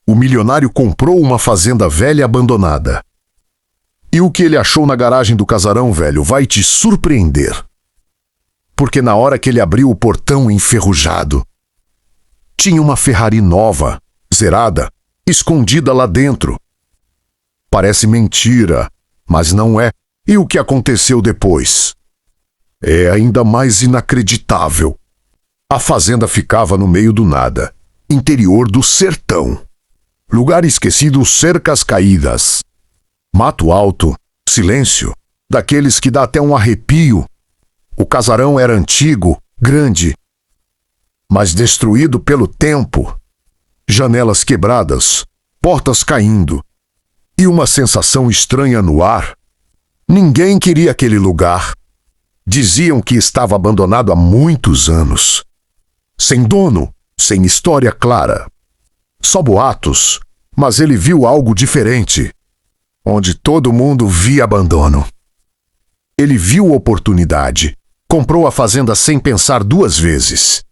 O milionário comprou uma fazenda velha e abandonada. E o que ele achou na garagem do casarão velho vai te surpreender. Porque na hora que ele abriu o portão enferrujado, tinha uma Ferrari nova, zerada, escondida lá dentro. Parece mentira, mas não é. E o que aconteceu depois? É ainda mais inacreditável. A fazenda ficava no meio do nada, interior do sertão. Lugar esquecido, cercas caídas. Mato alto, silêncio, daqueles que dá até um arrepio. O casarão era antigo, grande, mas destruído pelo tempo. Janelas quebradas, portas caindo. E uma sensação estranha no ar. Ninguém queria aquele lugar. Diziam que estava abandonado há muitos anos. Sem dono, sem história clara. Só boatos, mas ele viu algo diferente. Onde todo mundo via abandono. Ele viu oportunidade. Comprou a fazenda sem pensar duas vezes.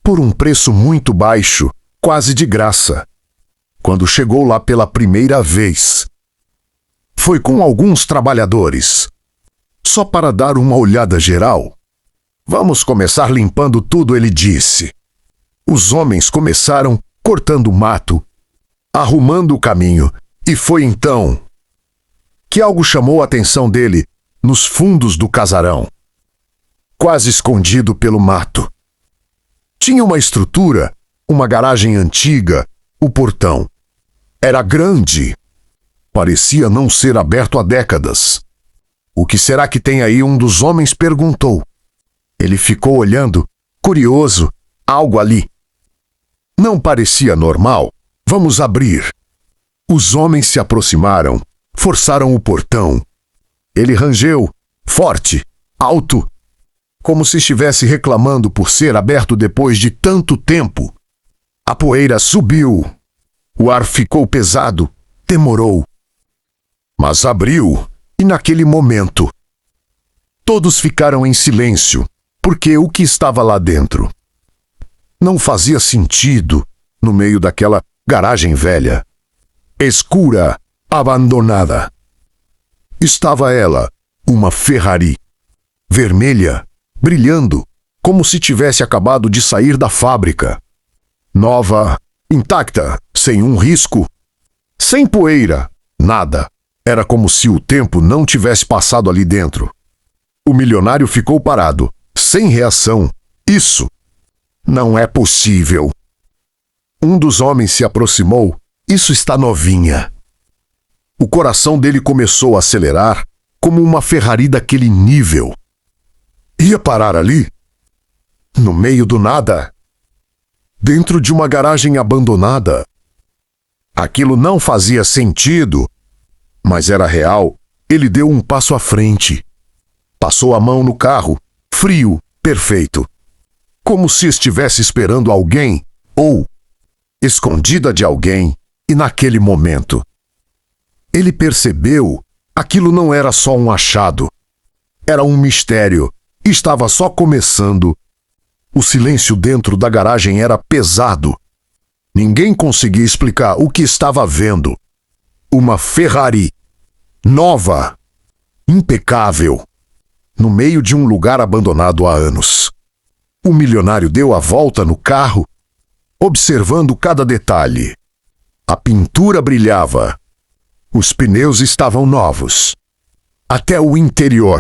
Por um preço muito baixo, quase de graça. Quando chegou lá pela primeira vez, foi com alguns trabalhadores. Só para dar uma olhada geral. Vamos começar limpando tudo, ele disse. Os homens começaram cortando mato, arrumando o caminho, e foi então que algo chamou a atenção dele nos fundos do casarão. Quase escondido pelo mato. Tinha uma estrutura, uma garagem antiga, o portão. Era grande. Parecia não ser aberto há décadas. O que será que tem aí? Um dos homens perguntou. Ele ficou olhando, curioso, algo ali. Não parecia normal. Vamos abrir. Os homens se aproximaram, forçaram o portão. Ele rangeu, forte, alto, como se estivesse reclamando por ser aberto depois de tanto tempo. A poeira subiu. O ar ficou pesado, demorou. Mas abriu, e naquele momento, todos ficaram em silêncio, porque o que estava lá dentro não fazia sentido no meio daquela garagem velha, escura, abandonada. Estava ela, uma Ferrari, vermelha, brilhando, como se tivesse acabado de sair da fábrica. Nova, intacta, sem um risco, sem poeira, nada. Era como se o tempo não tivesse passado ali dentro. O milionário ficou parado, sem reação. Isso não é possível. Um dos homens se aproximou. Isso está novinha. O coração dele começou a acelerar, como uma Ferrari daquele nível. Ia parar ali? No meio do nada? Dentro de uma garagem abandonada? Aquilo não fazia sentido, mas era real. Ele deu um passo à frente. Passou a mão no carro, frio, perfeito. Como se estivesse esperando alguém, ou escondida de alguém, e naquele momento ele percebeu, aquilo não era só um achado. Era um mistério. Estava só começando. O silêncio dentro da garagem era pesado. Ninguém conseguia explicar o que estava vendo. Uma Ferrari, nova, impecável, no meio de um lugar abandonado há anos. O milionário deu a volta no carro, observando cada detalhe. A pintura brilhava. Os pneus estavam novos. Até o interior.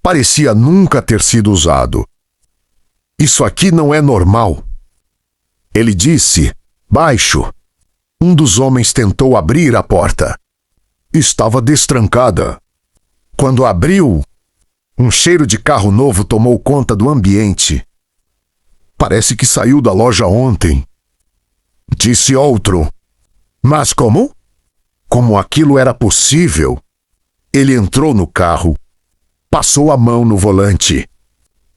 Parecia nunca ter sido usado. Isso aqui não é normal. Ele disse, baixo. Um dos homens tentou abrir a porta. Estava destrancada. Quando abriu, um cheiro de carro novo tomou conta do ambiente. Parece que saiu da loja ontem. Disse outro. Mas como? Como aquilo era possível? Ele entrou no carro, passou a mão no volante,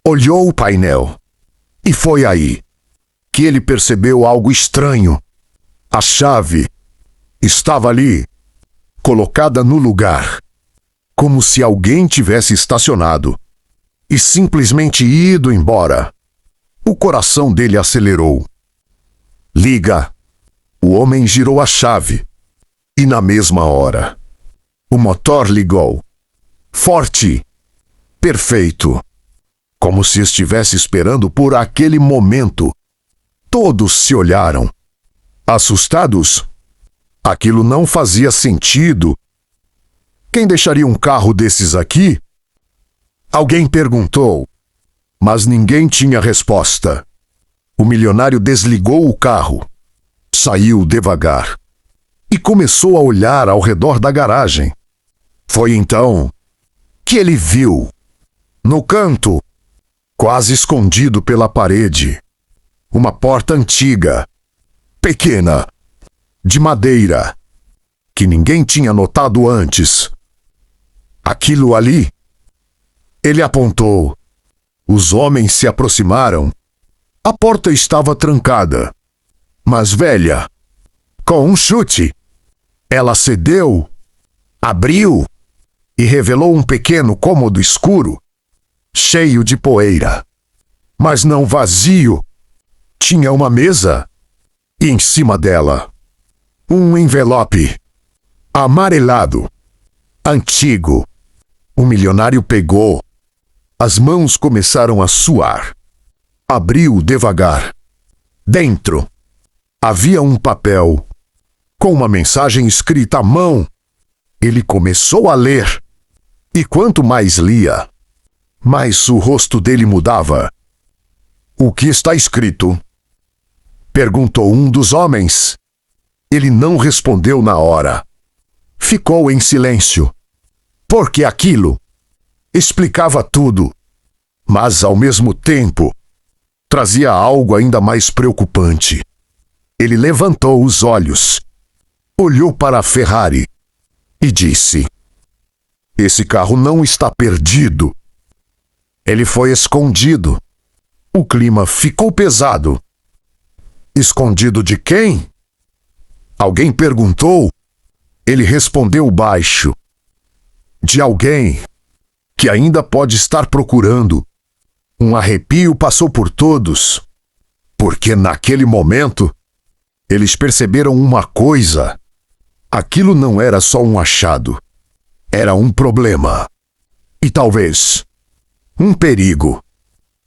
olhou o painel. E foi aí que ele percebeu algo estranho. A chave estava ali, colocada no lugar, como se alguém tivesse estacionado e simplesmente ido embora. O coração dele acelerou. Liga. O homem girou a chave. E na mesma hora, o motor ligou. Forte. Perfeito. Como se estivesse esperando por aquele momento. Todos se olharam. Assustados. Aquilo não fazia sentido. Quem deixaria um carro desses aqui? Alguém perguntou, mas ninguém tinha resposta. O milionário desligou o carro, saiu devagar e começou a olhar ao redor da garagem. Foi então que ele viu, no canto, quase escondido pela parede, uma porta antiga, pequena, de madeira, que ninguém tinha notado antes. Aquilo ali. Ele apontou. Os homens se aproximaram. A porta estava trancada, mas velha. Com um chute, ela cedeu, abriu e revelou um pequeno cômodo escuro, cheio de poeira. Mas não vazio. Tinha uma mesa e em cima dela, um envelope amarelado, antigo. O milionário pegou. As mãos começaram a suar. Abriu devagar. Dentro havia um papel com uma mensagem escrita à mão. Ele começou a ler. E quanto mais lia, mais o rosto dele mudava. O que está escrito? Perguntou um dos homens. Ele não respondeu na hora. Ficou em silêncio. Porque aquilo explicava tudo, mas ao mesmo tempo trazia algo ainda mais preocupante. Ele levantou os olhos, olhou para a Ferrari e disse: "Esse carro não está perdido. Ele foi escondido." O clima ficou pesado. Escondido de quem? Alguém perguntou. Ele respondeu baixo: "De alguém que ainda pode estar procurando." Um arrepio passou por todos, porque naquele momento eles perceberam uma coisa. Aquilo não era só um achado, era um problema. E talvez um perigo.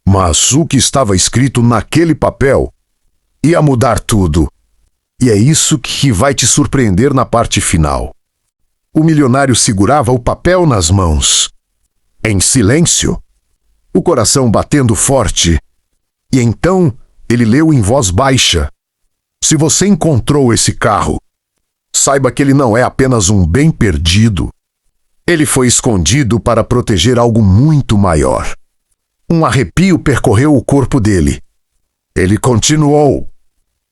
Mas o que estava escrito naquele papel ia mudar tudo. E é isso que vai te surpreender na parte final. O milionário segurava o papel nas mãos, em silêncio, o coração batendo forte. E então ele leu em voz baixa: "Se você encontrou esse carro, saiba que ele não é apenas um bem perdido. Ele foi escondido para proteger algo muito maior." Um arrepio percorreu o corpo dele. Ele continuou: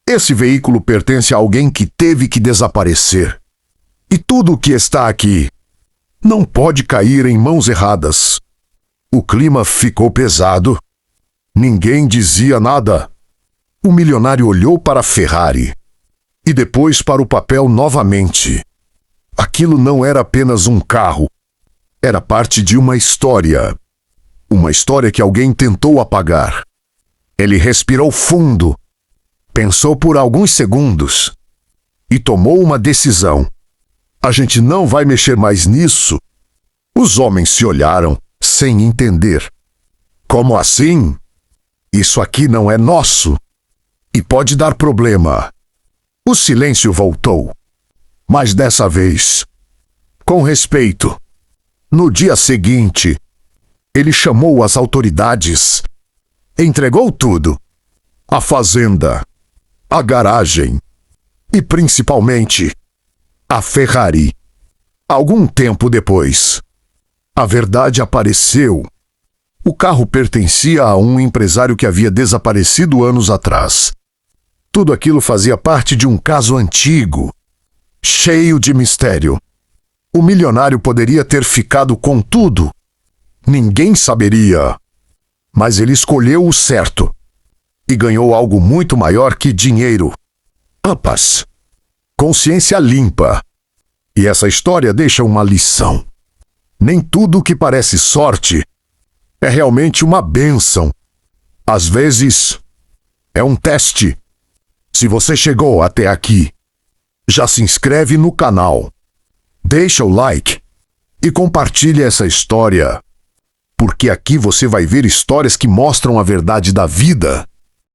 "Esse veículo pertence a alguém que teve que desaparecer. E tudo o que está aqui não pode cair em mãos erradas." O clima ficou pesado. Ninguém dizia nada. O milionário olhou para a Ferrari e depois para o papel novamente. Aquilo não era apenas um carro. Era parte de uma história. Uma história que alguém tentou apagar. Ele respirou fundo, pensou por alguns segundos e tomou uma decisão. "A gente não vai mexer mais nisso." Os homens se olharam, sem entender. "Como assim? Isso aqui não é nosso e pode dar problema." O silêncio voltou, mas dessa vez, com respeito. No dia seguinte, ele chamou as autoridades. Entregou tudo: a fazenda, a garagem e, principalmente, a Ferrari. Algum tempo depois, a verdade apareceu. O carro pertencia a um empresário que havia desaparecido anos atrás. Tudo aquilo fazia parte de um caso antigo, cheio de mistério. O milionário poderia ter ficado com tudo. Ninguém saberia. Mas ele escolheu o certo e ganhou algo muito maior que dinheiro. A paz. Consciência limpa. E essa história deixa uma lição. Nem tudo que parece sorte é realmente uma bênção. Às vezes, é um teste. Se você chegou até aqui, já se inscreve no canal, deixa o like e compartilha essa história, porque aqui você vai ver histórias que mostram a verdade da vida.